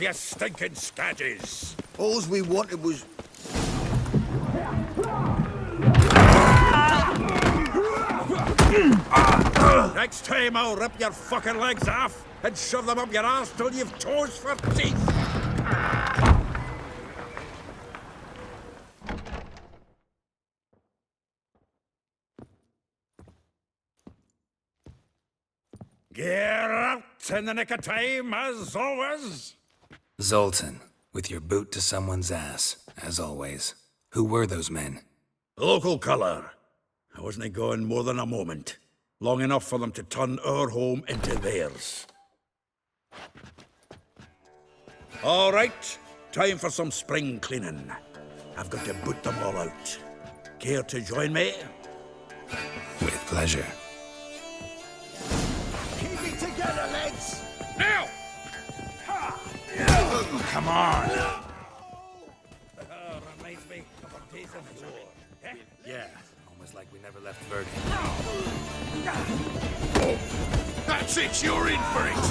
you stinking scadges! All we wanted was... Next time I'll rip your fucking legs off and shove them up your arse till you've toes for teeth! Get out in the nick of time, as always! Zoltan, with your boot to someone's ass, as always. Who were those men? Local colour. I wasn't gone more than a moment. Long enough for them to turn our home into theirs. All right, time for some spring cleaning. I've got to boot them all out. Care to join me? With pleasure. Keep it together, lads! Now! Come on! Reminds me of our days of war. Eh? Yeah, almost like we never left Verdun. That's it, you're in for it!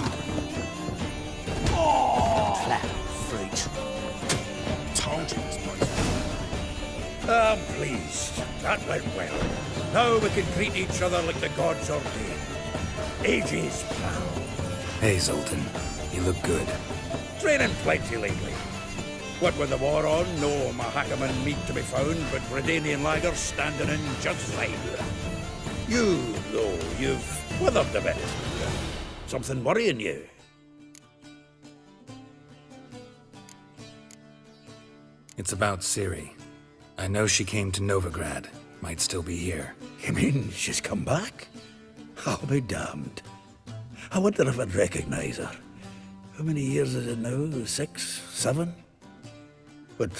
Oh! Flat fruit. Told you this place. I'm pleased. That went well. Now we can greet each other like the gods ordained. Ages, pal. Hey, Zoltan. You look good. Training plenty lately. What with the war on, no Mahakaman meat to be found, but Redanian lagers standing in just fine. You, though, you've withered a bit. Something worrying you? It's about Ciri. I know she came to Novigrad. Might still be here. You mean she's come back? I'll be damned. I wonder if I'd recognize her. How many years is it now? 6, 7? But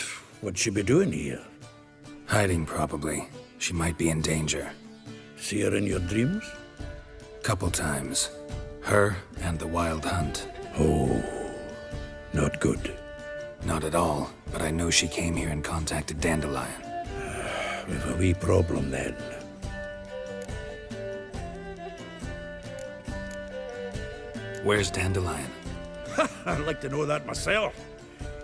what'd she be doing here? Hiding, probably. She might be in danger. See her in your dreams? Couple times. Her and the Wild Hunt. Oh, not good. Not at all, but I know she came here and contacted Dandelion. We've a wee problem then. Where's Dandelion? I'd like to know that myself.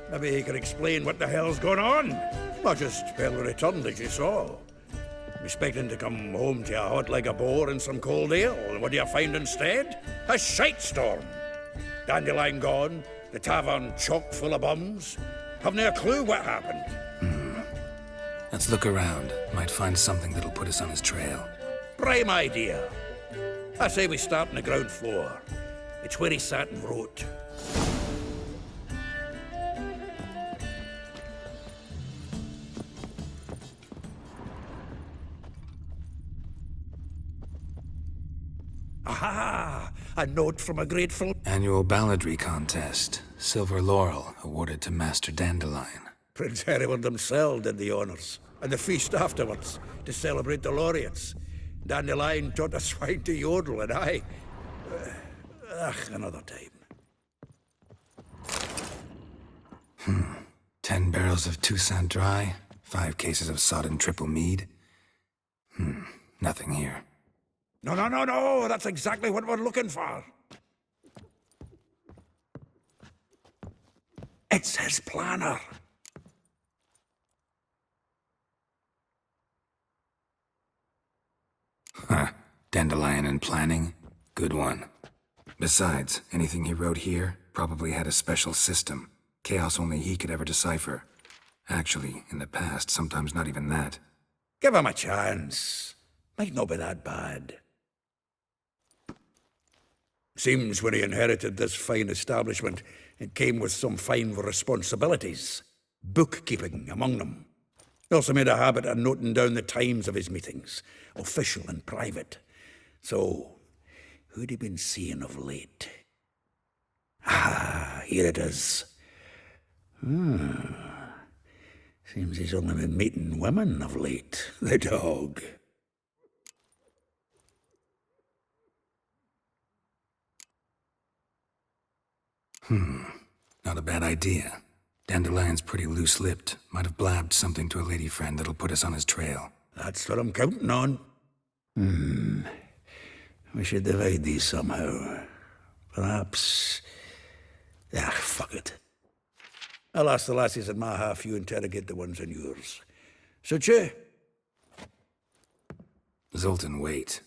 Maybe he can explain what the hell's going on. Not just barely returned as you saw. Expecting to come home to a hot like a boar and some cold ale. And what do you find instead? A shite storm. Dandelion gone, the tavern chock full of bums. Haven't a clue what happened. Let's look around. Might find something that'll put us on his trail. Prime idea. I say we start on the ground floor. It's where he sat and wrote. Aha! A note from a grateful... Annual balladry contest. Silver laurel awarded to Master Dandelion. Prince Hereward himself did the honours. And the feast afterwards, to celebrate the laureates. Dandelion taught a swine to yodel, and I... another time. 10 barrels of Toussaint Dry, 5 cases of sodden triple mead. Nothing here. No, that's exactly what we're looking for. It's his planner. Huh. Dandelion and planning? Good one. Besides, anything he wrote here probably had a special system. Chaos only he could ever decipher. Actually, in the past, sometimes not even that. Give him a chance. Might not be that bad. Seems when he inherited this fine establishment, it came with some fine responsibilities. Bookkeeping among them. He also made a habit of noting down the times of his meetings, official and private. So, who'd he been seeing of late? Ah, here it is. Seems he's only been meeting women of late, the dog. Not a bad idea. Dandelion's pretty loose-lipped. Might have blabbed something to a lady friend that'll put us on his trail. That's what I'm counting on. We should divide these somehow. Perhaps... fuck it. I'll ask the lassies in my half, you interrogate the ones in yours. Suit you? Zoltan, wait.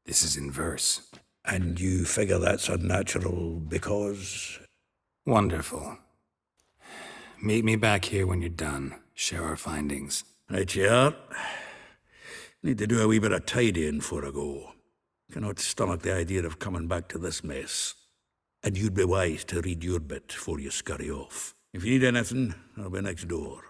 This is in verse. And you figure that's unnatural because... Wonderful. Meet me back here when you're done. Share our findings. Right you are. Need to do a wee bit of tidying before I go. Cannot stomach the idea of coming back to this mess. And you'd be wise to read your bit before you scurry off. If you need anything, I'll be next door.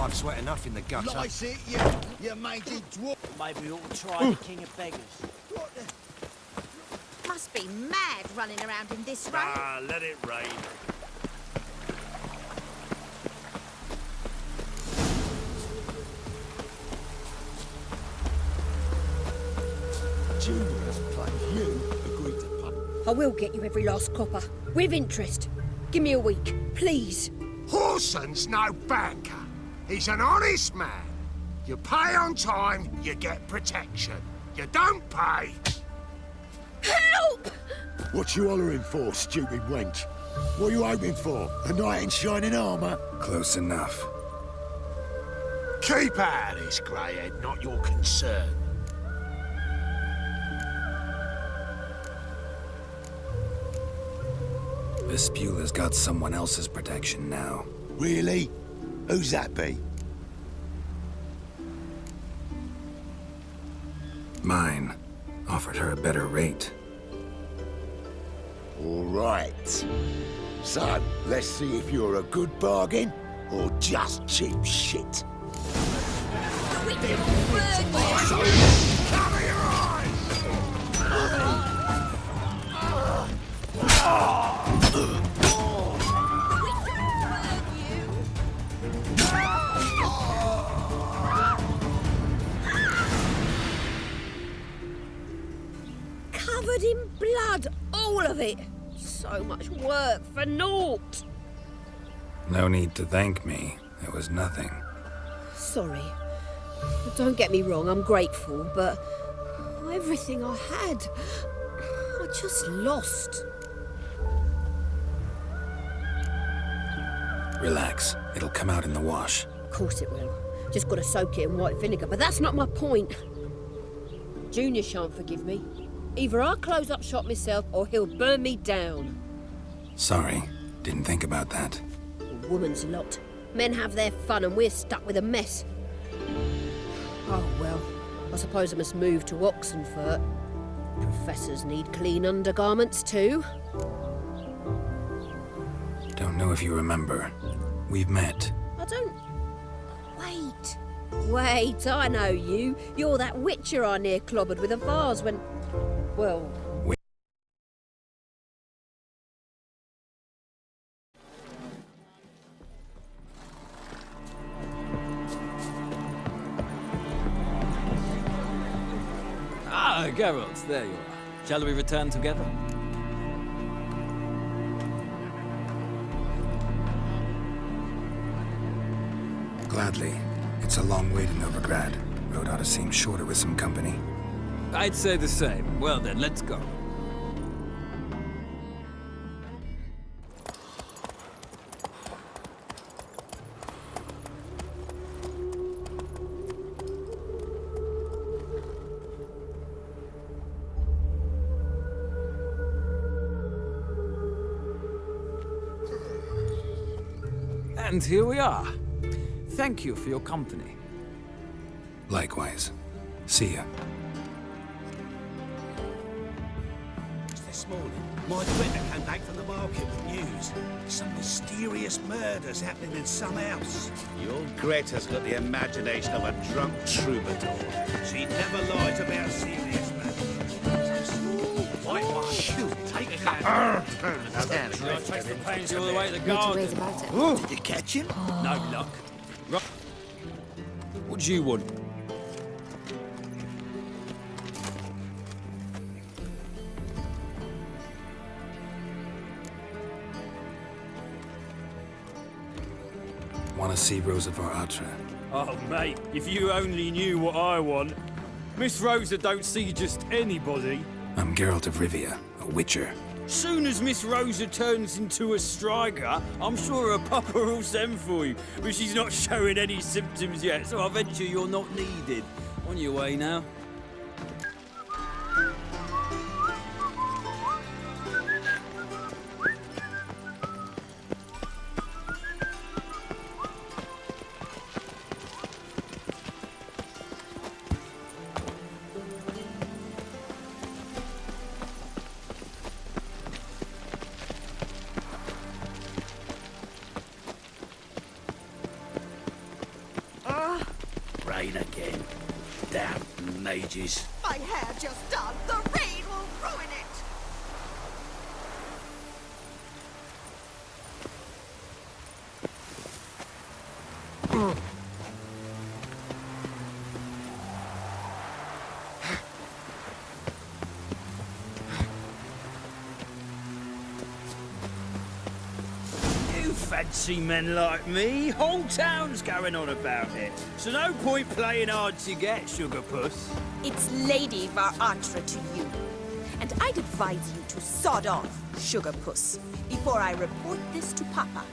I've sweat enough in the gutter. Lice it, you mangy dwarf. Maybe we ought to try the King of Beggars. Must be mad running around in this rain. Ah, let it rain. Junior, like you, agreed to pump. I will get you every last copper. With interest. Give me a week, please. Horson's no banker. He's an honest man. You pay on time, you get protection. You don't pay. Help! What you hollering for, stupid wench? What are you hoping for? A knight in shining armour? Close enough. Keep out of this, greyhead, not your concern. Vespula's got someone else's protection now. Really? Who's that be? Mine. Offered her a better rate. All right. So, let's see if you're a good bargain or just cheap shit. Cover your eyes! Covered in blood, all of it. So much work for naught. No need to thank me. It was nothing. Sorry. Don't get me wrong, I'm grateful, but everything I had, I just lost. Relax. It'll come out in the wash. Of course it will. Just gotta soak it in white vinegar, but that's not my point. Junior shan't forgive me. Either I'll close up shop myself or he'll burn me down. Sorry. Didn't think about that. A woman's lot. Men have their fun and we're stuck with a mess. Oh well, I suppose I must move to Oxenfurt. Professors need clean undergarments too. Don't know if you remember. We've met. I don't... Wait, I know you. You're that witcher I near clobbered with a vase when... Well... Ah, Geralt, there you are. Shall we return together? Gladly. It's a long way to Novigrad. Road ought to seem shorter with some company. I'd say the same. Well then, let's go. And here we are. Thank you for your company. Likewise. See ya. this morning. My Twitter came back from the market with news. Some mysterious murders happening in some house. Your Greta's got the imagination of a drunk troubadour. She never lies about serious matters. Some small white one. Shoot, take a hand. Takes the pains all the way to the Need to garden. raise about it. Did you catch him? No luck. Right. What do you want? Want to see Rosa var Atra? Oh, mate, if you only knew what I want. Miss Rosa don't see just anybody. I'm Geralt of Rivia, a witcher. Soon as Miss Rosa turns into a striker, I'm sure her papa will send for you. But she's not showing any symptoms yet, so I venture you're not needed. On your way now. Rain again. Damn mages. My hair just done. The rain will ruin it. You fancy men like me? Whole town's going on about it. So no point playing hard to get, Sugar Puss. It's Lady var Atra to you. And I'd advise you to sod off, Sugar Puss, before I report this to Papa.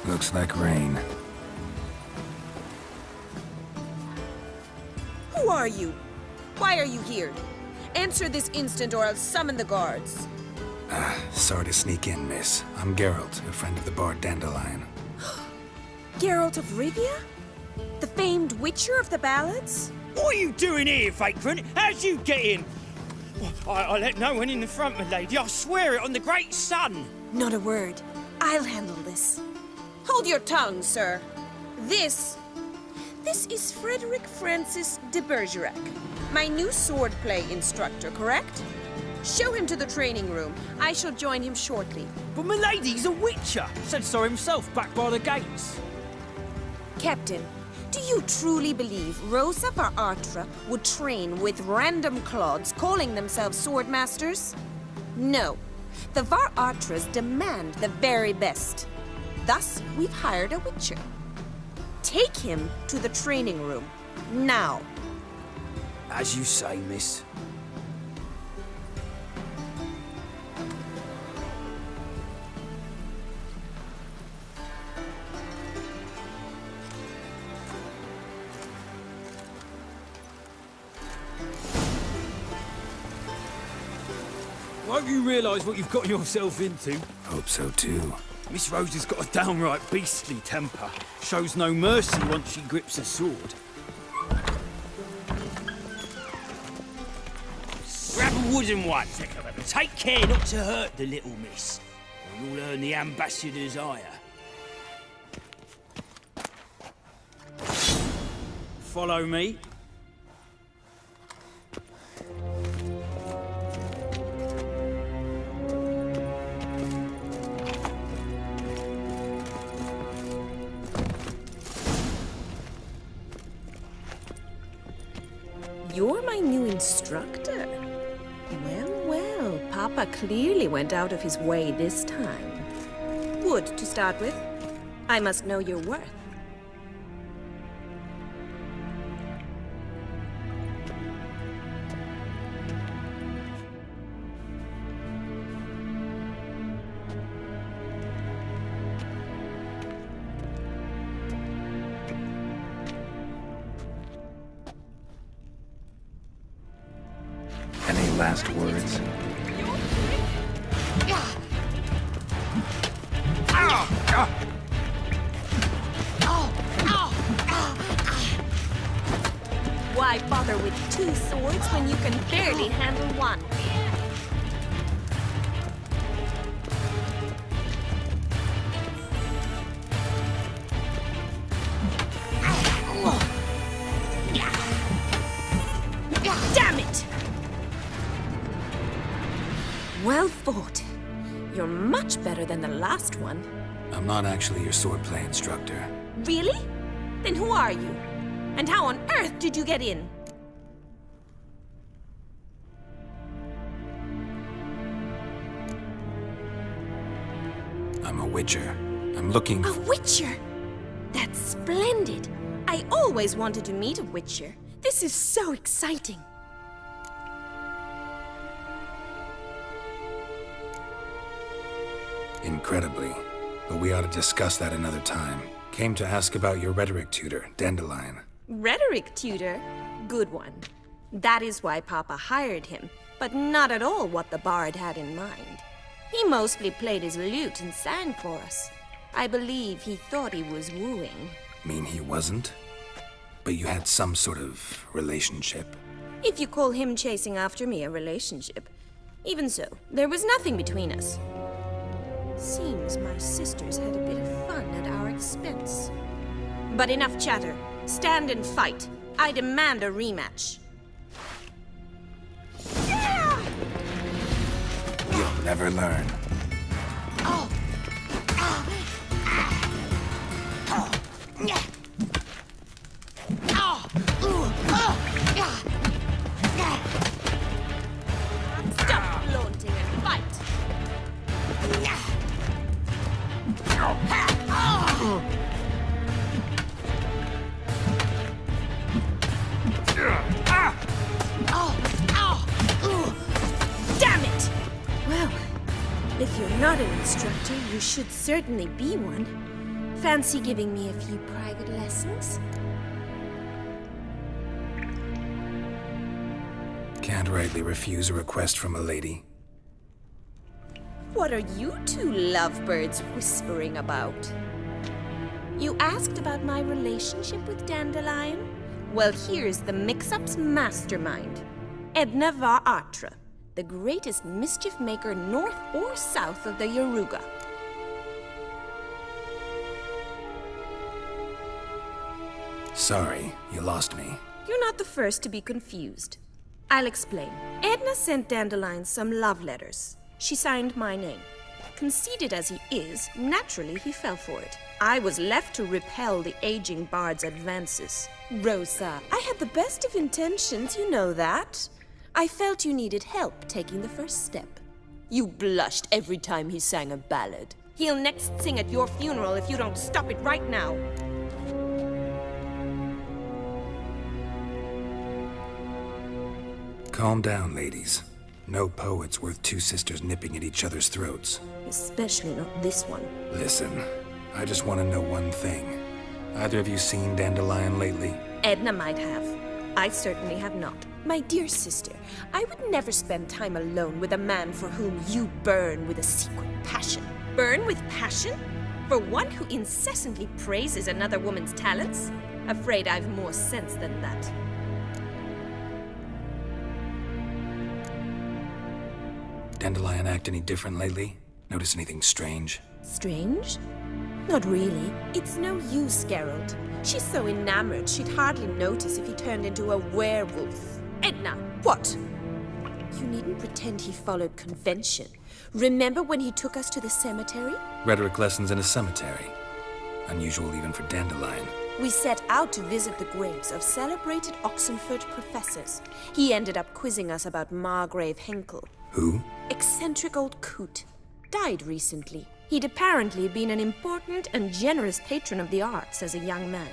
Looks like rain. Who are you? Why are you here? Answer this instant or I'll summon the guards. Sorry to sneak in, miss. I'm Geralt, a friend of the bard Dandelion. Geralt of Rivia? The famed witcher of the ballads? What are you doing here, vagrant? How'd you get in? I let no one in the front, my lady. I swear it on the great sun. Not a word. I'll handle this. Hold your tongue, sir. This is Frederick Francis de Bergerac, my new swordplay instructor, correct? Show him to the training room. I shall join him shortly. But my lady's a witcher. Said so himself back by the gates. Captain, do you truly believe Rosa var Atra would train with random clods calling themselves swordmasters? No. The var Atras demand the very best. Thus, we've hired a witcher. Take him to the training room, now. As you say, miss. Won't you realise what you've got yourself into? Hope so too. Miss Rosa's got a downright beastly temper. Shows no mercy once she grips a sword. Grab a wooden one. Take care not to hurt the little miss, or you'll earn the ambassador's ire. Follow me. You're my new instructor? Well, well, Papa clearly went out of his way this time. Wood, to start with. I must know your worth. Any last words? Why bother with two swords when you can barely handle one? Damn it! Well fought. You're much better than the last one. I'm not actually your swordplay instructor. Really? Then who are you? And how on earth did you get in? I'm a witcher. I'm looking A witcher? That's splendid. I always wanted to meet a witcher. This is so exciting. incredibly. But we ought to discuss that another time. Came to ask about your rhetoric tutor, Dandelion. Rhetoric tutor? Good one. That is why Papa hired him, but not at all what the bard had in mind. He mostly played his lute and sang for us. I believe he thought he was wooing. Mean he wasn't? But you had some sort of relationship? If you call him chasing after me a relationship. Even so, there was nothing between us. Seems my sisters had a bit of fun at our expense. But enough chatter. Stand and fight. I demand a rematch. You'll never learn. Stop flaunting and fight! Damn it! Well, if you're not an instructor, you should certainly be one. Fancy giving me a few private lessons? Can't rightly refuse a request from a lady. What are you two lovebirds whispering about? You asked about my relationship with Dandelion? Well, here's the mix-up's mastermind. Edna var Atra, the greatest mischief maker north or south of the Yaruga. Sorry, you lost me. You're not the first to be confused. I'll explain. Edna sent Dandelion some love letters. She signed my name. Conceited as he is, naturally he fell for it. I was left to repel the aging bard's advances. Rosa, I had the best of intentions, you know that. I felt you needed help taking the first step. You blushed every time he sang a ballad. He'll next sing at your funeral if you don't stop it right now. Calm down, ladies. No poet's worth two sisters nipping at each other's throats. Especially not this one. Listen, I just want to know one thing. Either of you seen Dandelion lately? Edna might have. I certainly have not. My dear sister, I would never spend time alone with a man for whom you burn with a secret passion. Burn with passion? For one who incessantly praises another woman's talents? Afraid I've more sense than that. Dandelion act any different lately? Notice anything strange? Strange? Not really. It's no use, Geralt. She's so enamored she'd hardly notice if he turned into a werewolf. Edna! What? You needn't pretend he followed convention. Remember when he took us to the cemetery? Rhetoric lessons in a cemetery. Unusual even for Dandelion. We set out to visit the graves of celebrated Oxenford professors. He ended up quizzing us about Margrave Henkel. Who? Eccentric old coot. Died recently. He'd apparently been an important and generous patron of the arts as a young man.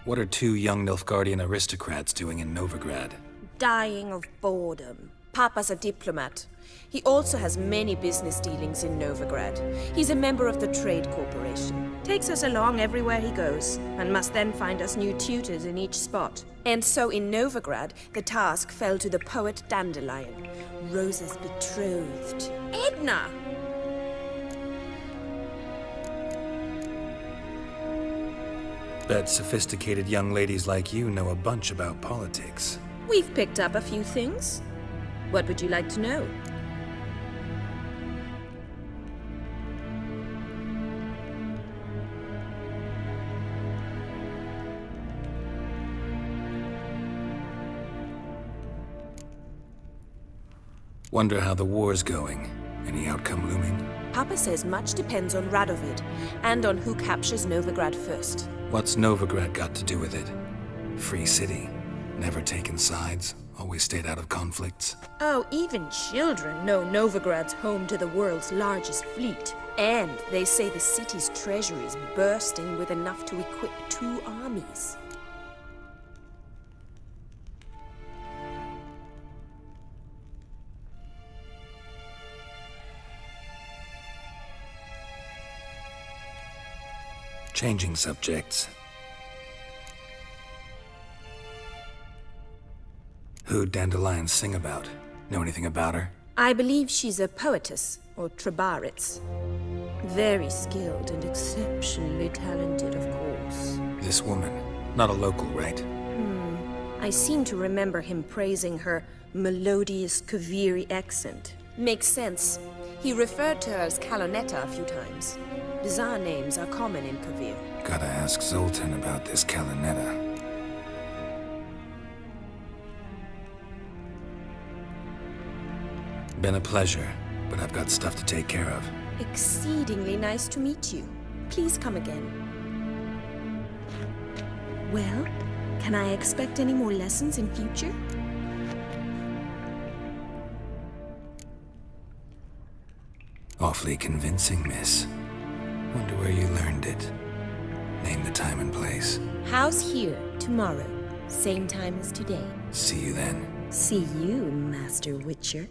What are two young Nilfgaardian aristocrats doing in Novigrad? Dying of boredom. Papa's a diplomat. He also has many business dealings in Novigrad. He's a member of the Trade Corporation. Takes us along everywhere he goes, and must then find us new tutors in each spot. And so in Novigrad, the task fell to the poet Dandelion, Rosa's betrothed. Edna! Bet sophisticated young ladies like you know a bunch about politics. We've picked up a few things. What would you like to know? Wonder how the war's going. Any outcome looming? Papa says much depends on Radovid, and on who captures Novigrad first. What's Novigrad got to do with it? Free city. Never taken sides. Always stayed out of conflicts. Oh, even children know Novigrad's home to the world's largest fleet. And they say the city's treasury is bursting with enough to equip 2 armies. Changing subjects. Who'd Dandelion sing about? Know anything about her? I believe she's a poetess, or Trebaritz. Very skilled and exceptionally talented, of course. This woman. Not a local, right? I seem to remember him praising her melodious Kaviri accent. Makes sense. He referred to her as Kalonetta a few times. Bizarre names are common in Kavir. Gotta ask Zoltan about this Kalonetta. Been a pleasure, but I've got stuff to take care of. Exceedingly nice to meet you. Please come again. Well, can I expect any more lessons in future? Awfully convincing, miss. Wonder where you learned it. Name the time and place. House here, tomorrow. Same time as today. See you then. See you, Master Witcher.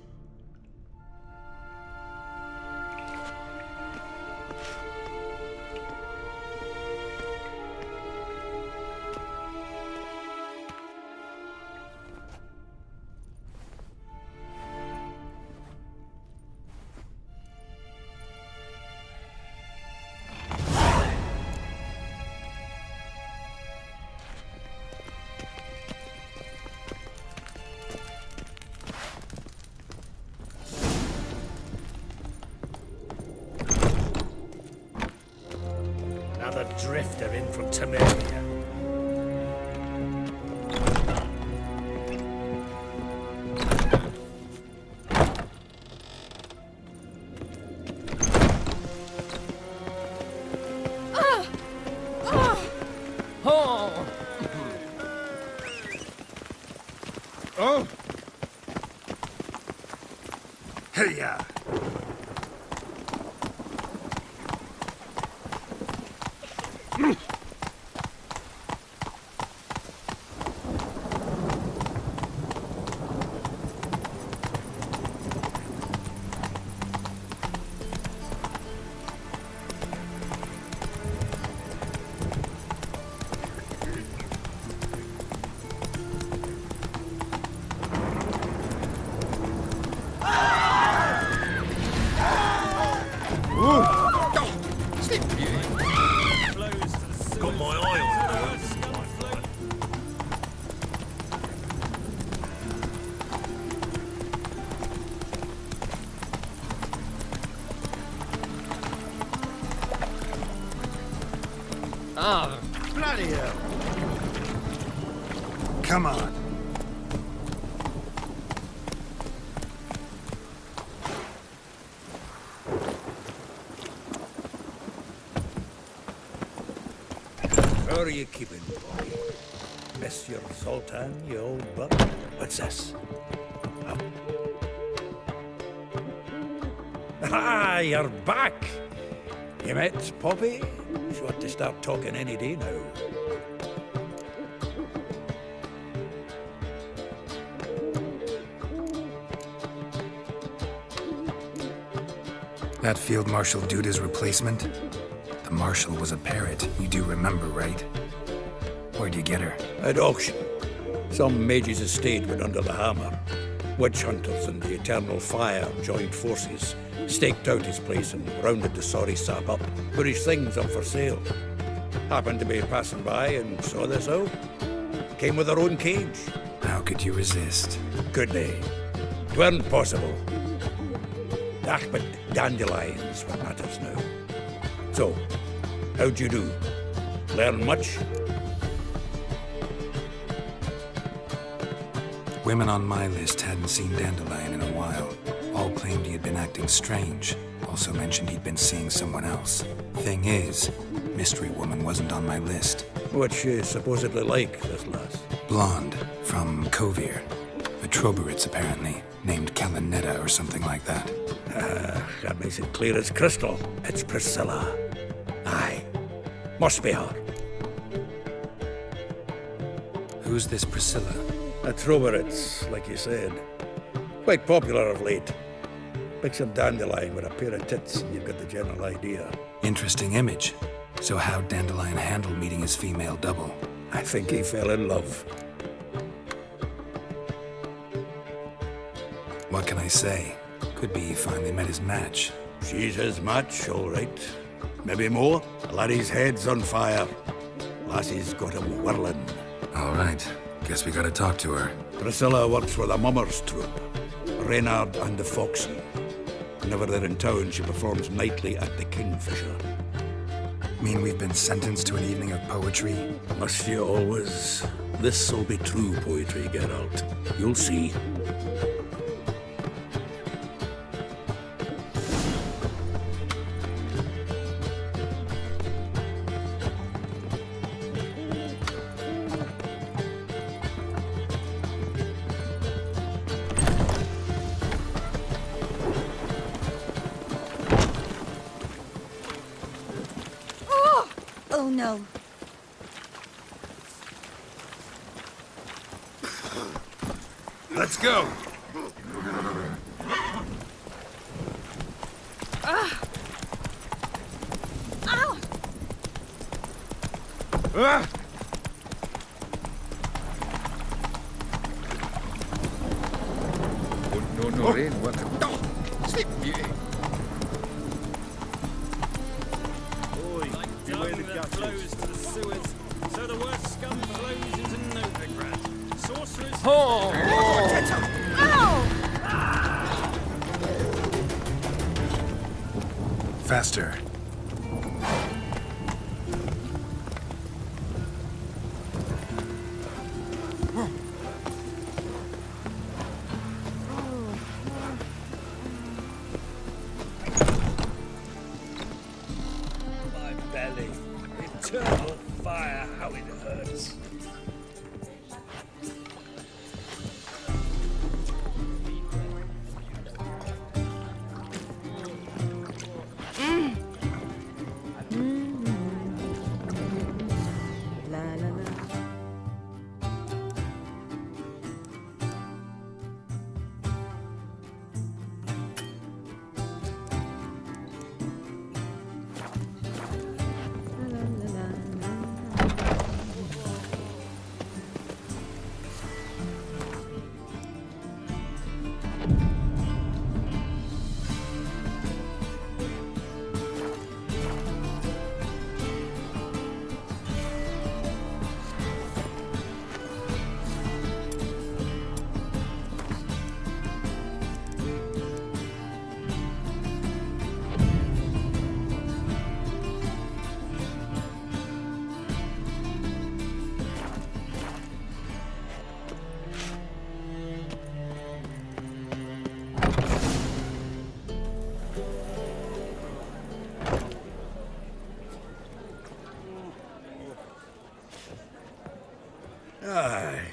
Another drifter in from Temeria. Oh! Hey-ya! Got my eye on Ah, bloody hell. Come on. How are you keeping, boy? Monsieur Zoltan, you old buck? What's this? Huh? Ah, you're back! You met Poppy? She ought to start talking any day now. That Field Marshal Duda's replacement? The Marshal was a parrot, you do remember, right? Where'd you get her? At auction. Some mage's estate went under the hammer. Witch hunters and the Eternal Fire joined forces, staked out his place and rounded the sorry sap up, put his things up for sale. Happened to be passing by and saw this out. Came with her own cage. How could you resist? Could they? 'Tweren't possible. Ah, but dandelions what matters now. So, how'd you do? Learn much? Women on my list hadn't seen Dandelion in a while. All claimed he had been acting strange. Also mentioned he'd been seeing someone else. Thing is, Mystery Woman wasn't on my list. What's she supposedly like, this lass? Blonde, from Kovir. A Troberitz, apparently, named Kalinetta or something like that. That makes it clear as crystal. It's Priscilla. Aye. Must be her. Who's this Priscilla? A Troberitz, like you said. Quite popular of late. Picture Dandelion with a pair of tits and you've got the general idea. Interesting image. So how'd Dandelion handle meeting his female double? I think he fell in love. What can I say? Could be he finally met his match. She's his match, all right. Maybe more. Laddie's head's on fire. Lassie's got him whirling. All right. Guess we gotta talk to her. Priscilla works for the Mummers troupe. Reynard and the Foxy. Whenever they're in town, she performs nightly at the Kingfisher. Mean we've been sentenced to an evening of poetry? Must you always? This'll be true poetry, Geralt. You'll see. Oh no. Let's go. Ow! Ah! No, rain. What? Sleep. Flows to the sewers, so the worst scum flows into Novigrad. Sorcerers. Faster. My belly. Eternal fire, how it hurts.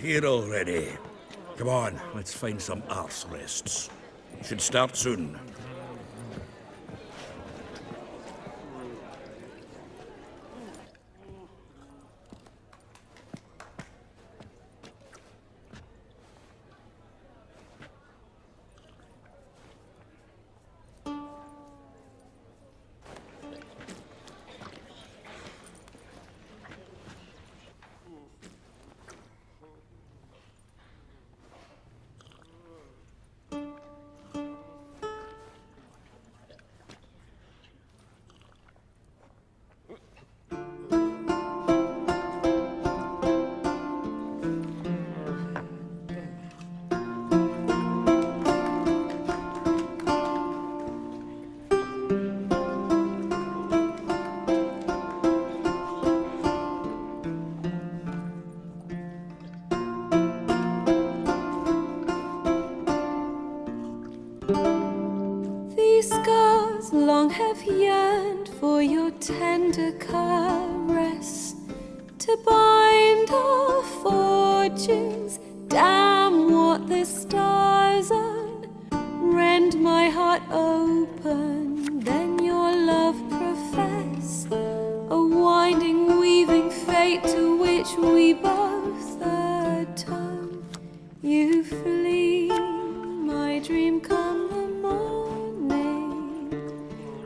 Here already. Come on, let's find some arse rests. Should start soon. hearts long have yearned for your tender caress, to bind our fortunes. Damn what the stars own. Rend my heart open, then your love profess. A winding, weaving fate to which we both atone. You flee, my dream come the morning.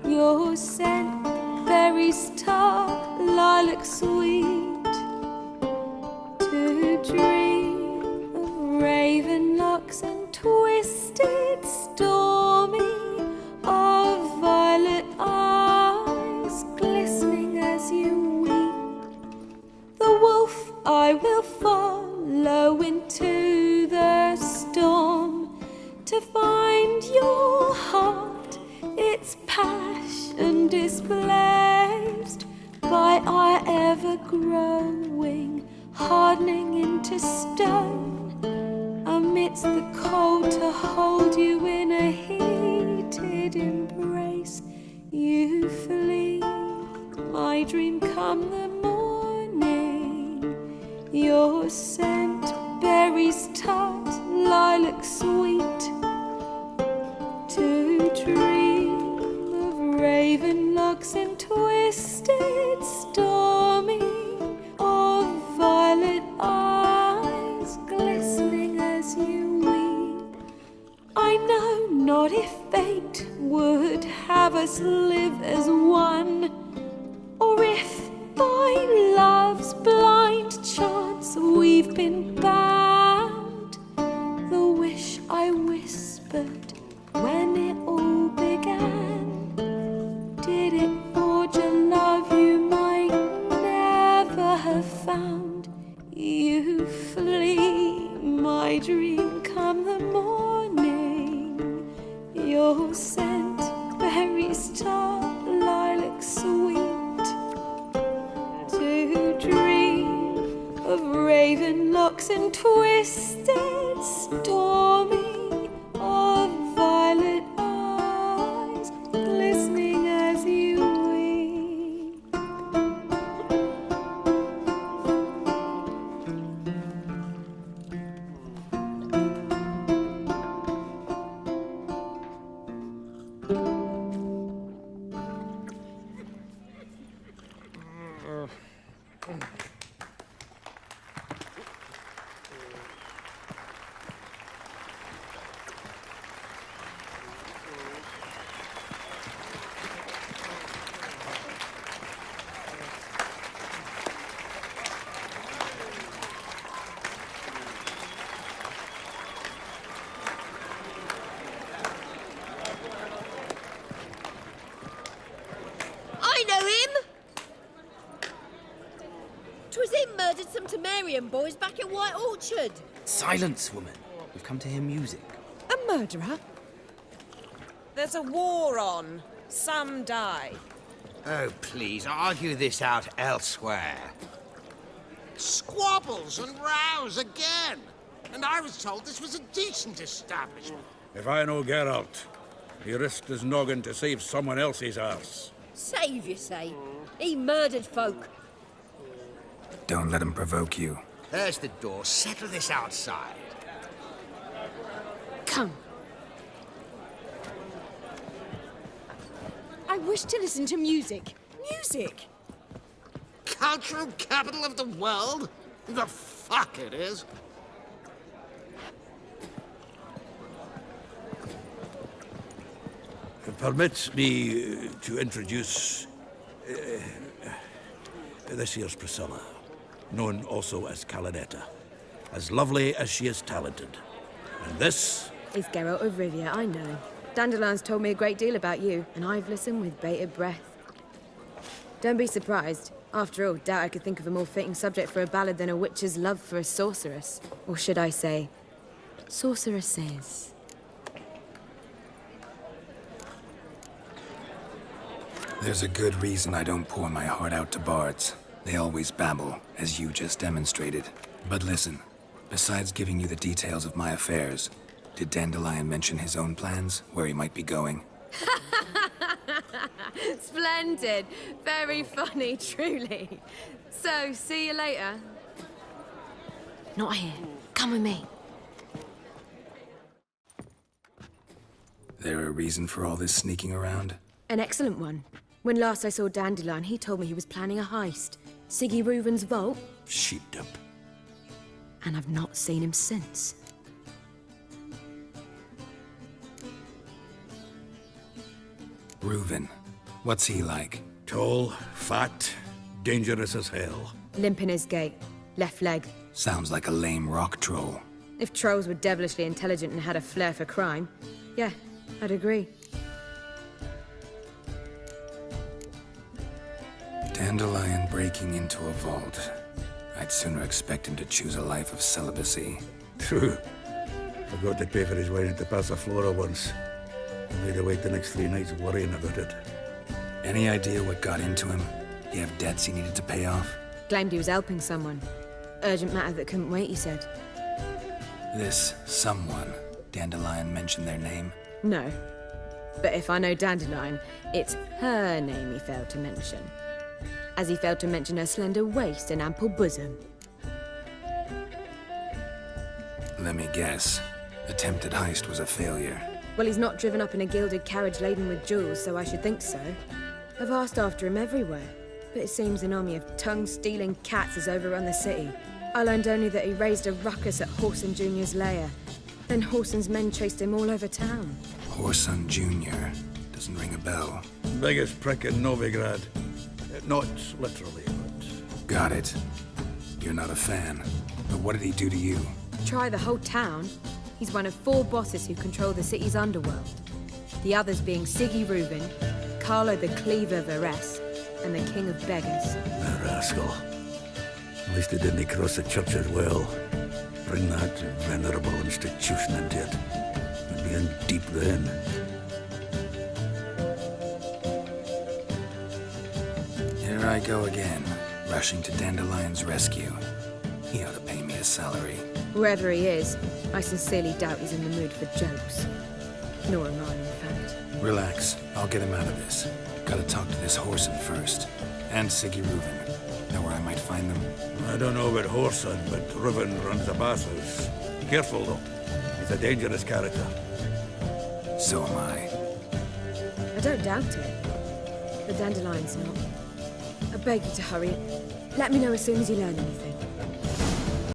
Your scent, berries tart, lilac sweet. To dream of raven locks and twisted, stormy, of violet eyes glistening as you weep. The wolf I will follow into the storm, to find your heart, its passion displaced by our ever-growing, hardening into stone. Amidst the cold, to hold you in a heated embrace. You flee, my dream come the morning. Your scent, berries tart, lilac sweet. To dream of raven locks and twisted, stormy, of violet eyes glistening as you weep. I know not if fate would have us live as one, or if by love's blind chance we've been bound. The wish I whispered when it all began, did it forge a love you might never have found? You flee, my dream come the morning. Your scent, berries tart, lilac sweet. To dream of raven locks and twisted, stormy, of violet eyes glistening as you weep. I know him! 'Twas him murdered some Temerian boys back at White Orchard. Silence, woman. We've come to hear music. A murderer? There's a war on. Some die. Oh, please, argue this out elsewhere. Squabbles and rows again. And I was told this was a decent establishment. If I know Geralt, he risked his noggin to save someone else's arse. Save, you say? He murdered folk. Don't let him provoke you. There's the door. Settle this outside. Come. I wish to listen to music. Music? Cultural capital of the world? The fuck it is. Permit me to introduce this here's Priscilla, known also as Calinetta, as lovely as she is talented. And this is Geralt of Rivia, I know. Dandelion's told me a great deal about you, and I've listened with bated breath. Don't be surprised. After all, doubt I could think of a more fitting subject for a ballad than a witch's love for a sorceress. Or should I say, sorceresses. There's a good reason I don't pour my heart out to bards. They always babble, as you just demonstrated. But listen, besides giving you the details of my affairs, did Dandelion mention his own plans, where he might be going? Splendid. Very funny, truly. So, see you later. Not here. Come with me. There a reason for all this sneaking around? An excellent one. When last I saw Dandelion, he told me he was planning a heist. Siggy Reuven's vault. Sheepdip. And I've not seen him since. Reuven. What's he like? Tall, fat, dangerous as hell. Limp in his gait. Left leg. Sounds like a lame rock troll. If trolls were devilishly intelligent and had a flair for crime, yeah, I'd agree. Dandelion breaking into a vault. I'd sooner expect him to choose a life of celibacy. True. Forgot to pay for his way into Passiflora once. I made to wait the next 3 nights worrying about it. Any idea what got into him? He have debts he needed to pay off? Claimed he was helping someone. Urgent matter that couldn't wait, he said. This someone, Dandelion mentioned their name? No. But if I know Dandelion, it's her name he failed to mention. As he failed to mention her slender waist and ample bosom. Let me guess. Attempted heist was a failure. Well, he's not driven up in a gilded carriage laden with jewels, so I should think so. I've asked after him everywhere, but it seems an army of tongue-stealing cats has overrun the city. I learned only that he raised a ruckus at Whoreson Jr.'s lair. Then Whoreson's men chased him all over town. Whoreson Jr. Doesn't ring a bell. Biggest prick in Novigrad. Not literally, but... Got it. You're not a fan. But what did he do to you? Try the whole town. He's one of 4 bosses who control the city's underworld. The others being Siggy Reuven, Carlo the Cleaver Varese, and the King of Beggars. A rascal. At least he didn't cross the church as well. Bring that venerable institution into it. We'd be in deep then. Here I go again, rushing to Dandelion's rescue. He ought to pay me a salary. Wherever he is, I sincerely doubt he's in the mood for jokes. Nor am I, in fact. Relax. I'll get him out of this. Gotta talk to this Whoreson first. And Siggy Reuven. Know where I might find them? I don't know about Whoreson, but Reuven runs a bathhouse. Careful, though. He's a dangerous character. So am I. I don't doubt it. The Dandelion's not. I beg you to hurry. Let me know as soon as you learn anything.